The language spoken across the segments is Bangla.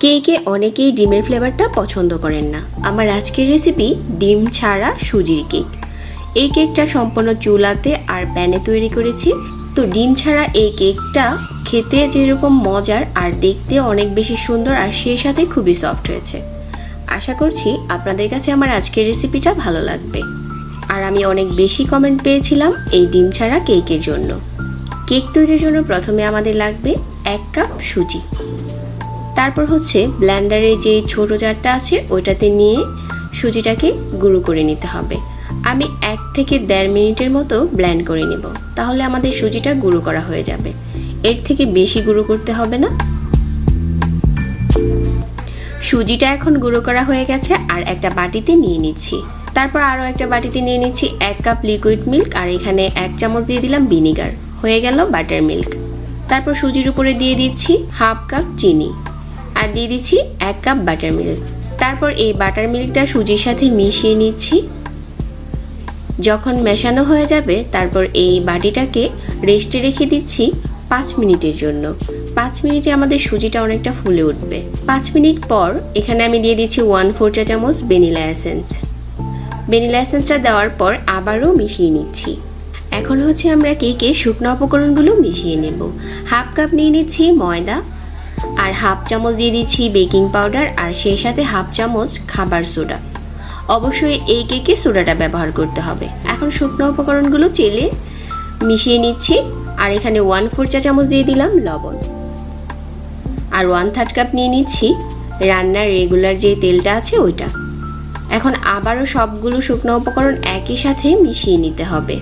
কেকে অনেকেই ডিমের ফ্লেভারটা পছন্দ করেন না। আমার আজকের রেসিপি ডিম ছাড়া সুজির কেক। এই কেকটা সম্পূর্ণ চুলাতে আর প্যানে তৈরি করেছি। তো ডিম ছাড়া এই কেকটা খেতে যেরকম মজার আর দেখতে অনেক বেশি সুন্দর আর সেই সাথে খুবই সফট হয়েছে। আশা করছি আপনাদের কাছে আমার আজকের রেসিপিটা ভালো লাগবে। আর আমি অনেক বেশি কমেন্ট পেয়েছিলাম এই ডিম ছাড়া কেকের জন্য। কেক তৈরির জন্য প্রথমে আমাদের লাগবে 1 কাপ সুজি। তারপর হচ্ছে ব্লেন্ডারে যে ছোট জারটা আছে ওইটাতে নিয়ে সুজিটাকে গুঁড়ো করে নিতে হবে। আমি 1 থেকে 1.5 মিনিটের মতো ব্লেন্ড করে নিব, তাহলে আমাদের সুজিটা গুঁড়ো করা হয়ে যাবে। এর থেকে বেশি গুঁড়ো করতে হবে না। সুজিটা এখন গুঁড়ো করা হয়ে গেছে আর একটা বাটিতে নিয়ে নিচ্ছি। তারপর আরও একটা বাটিতে নিয়ে নিচ্ছি 1 কাপ লিকুইড মিল্ক আর এখানে 1 চামচ দিয়ে দিলাম ভিনিগার। হয়ে গেল বাটার মিল্ক। তারপর সুজির উপরে দিয়ে দিচ্ছি 1/2 কাপ চিনি আর দিয়ে দিচ্ছি 1 কাপ বাটার মিল্ক। তারপর এই বাটার মিল্কটা সুজির সাথে মিশিয়ে নিচ্ছি। যখন মেশানো হয়ে যাবে তারপর এই বাটিটাকে রেস্টে রেখে দিচ্ছি 5 মিনিটের জন্য। 5 মিনিটে আমাদের সুজিটা অনেকটা ফুলে উঠবে। 5 মিনিট পর এখানে আমি দিয়ে দিচ্ছি 1/4 চা চামচ ভ্যানিলা এসেন্স। ভ্যানিলা এসেন্সটা দেওয়ার পর আবারও মিশিয়ে নিচ্ছি। এখন হচ্ছে আমরা কেকে শুকনো উপকরণগুলো মিশিয়ে নেব। 1/2 কাপ নিয়ে নিচ্ছি ময়দা আর 1/2 চামচ দিয়ে দিচ্ছি বেকিং পাউডার আর সেই সাথে 1/2 চামচ খাবার সোডা। অবশ্যই এই কেকে সোডাটা ব্যবহার করতে হবে। এখন শুকনো উপকরণগুলো চেলে মিশিয়ে নিচ্ছি আর এখানে 1/4 চা চামচ দিয়ে দিলাম লবণ আর 1/3 কাপ নিয়ে নিচ্ছি রান্নার রেগুলার যে তেলটা আছে ওইটা। এখন আবারও সবগুলো শুকনো উপকরণ একই সাথে মিশিয়ে নিতে হবে।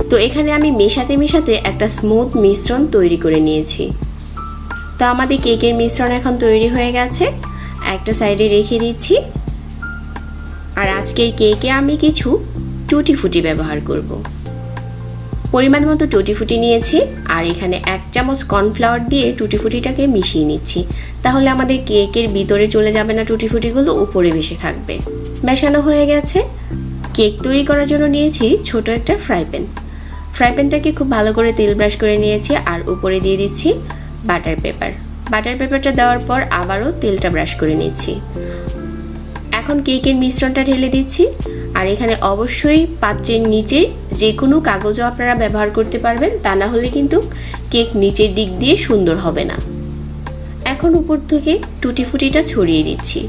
তো এখানে আমি মেশাতে মেশাতে একটা স্মুথ মিশ্রণ তৈরি করে নিয়েছি। তো আমাদের কেকের মিশ্রণ এখন তৈরি হয়ে গেছে, একটা সাইডে রেখে দিচ্ছি। আর আজকের কেকে আমি কিছু টুটি ফুটি ব্যবহার করব। পরিমাণ মতো টুটি ফুটি নিয়েছি আর এখানে 1 চামচ কর্নফ্লাওয়ার দিয়ে টুটি ফুটিটাকে মিশিয়ে নিচ্ছি, তাহলে আমাদের কেকের ভিতরে চলে যাবে না, টুটি ফুটিগুলো উপরে ভেসে থাকবে। মেশানো হয়ে গেছে। কেক তৈরি করার জন্য নিয়েছি ছোট একটা ফ্রাই প্যান। ফ্রাই প্যানটাকে খুব ভালো করে তেল ব্রাশ করে নিয়েছি আর উপরে দিয়ে দিচ্ছি বাটার পেপার। বাটার পেপারটা দেওয়ার পর আবারও তেলটা ব্রাশ করে নিচ্ছি। এখন কেকের মিশ্রণটা ঢেলে দিচ্ছি আর এখানে অবশ্যই পাত্রের নিচে যে কোনো কাগজও আপনারা ব্যবহার করতে পারবেন, তা না হলে কিন্তু কেক নিচের দিক দিয়ে সুন্দর হবে না। এখন উপর থেকে টুটি ফুটিটা ছড়িয়ে দিচ্ছি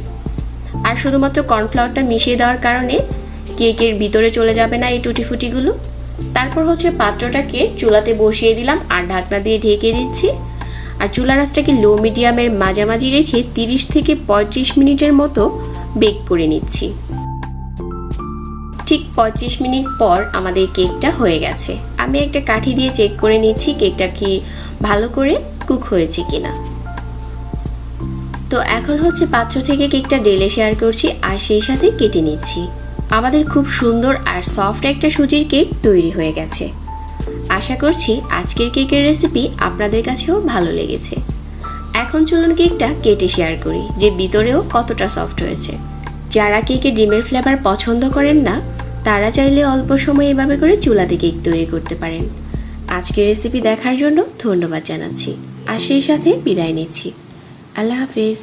আর শুধুমাত্র কর্নফ্লাওয়ারটা মিশিয়ে দেওয়ার কারণে কেকের ভিতরে চলে যাবে না এই টুটি ফুটিগুলো। তারপর হচ্ছে পাত্রটাকে চুলাতে বসিয়ে দিলাম আর ঢাকনা দিয়ে ঢেকে দিচ্ছি আর চুলার আঁচটাকে লো মিডিয়ামের মাঝামাঝি রেখে 30 থেকে 35 মিনিটের মতো বেক করে নিচ্ছি। ঠিক 35 মিনিট পর আমাদের কেকটা হয়ে গেছে। আমি একটা কাঠি দিয়ে চেক করে নিচ্ছি কেকটা কি ভালো করে কুক হয়েছে কিনা। তো এখন হচ্ছে পাত্র থেকে কেকটা ঢেলে শেয়ার করছি আর সেই সাথে কেটে নিচ্ছি। আমাদের খুব সুন্দর আর সফট একটা সুজির কেক তৈরি হয়ে গেছে। আশা করছি আজকের কেকের রেসিপি আপনাদের কাছেও ভালো লেগেছে। এখন চলুন কেকটা কেটে শেয়ার করি যে ভিতরেও কতটা সফট হয়েছে। যারা কেকে ডিমের ফ্লেভার পছন্দ করেন না তারা চাইলে অল্প সময়ে এভাবে করে চুলাতে কেক তৈরি করতে পারেন। আজকের রেসিপি দেখার জন্য ধন্যবাদ জানাচ্ছি আর সেই সাথে বিদায় নিচ্ছি। আল্লাহ হাফেজ।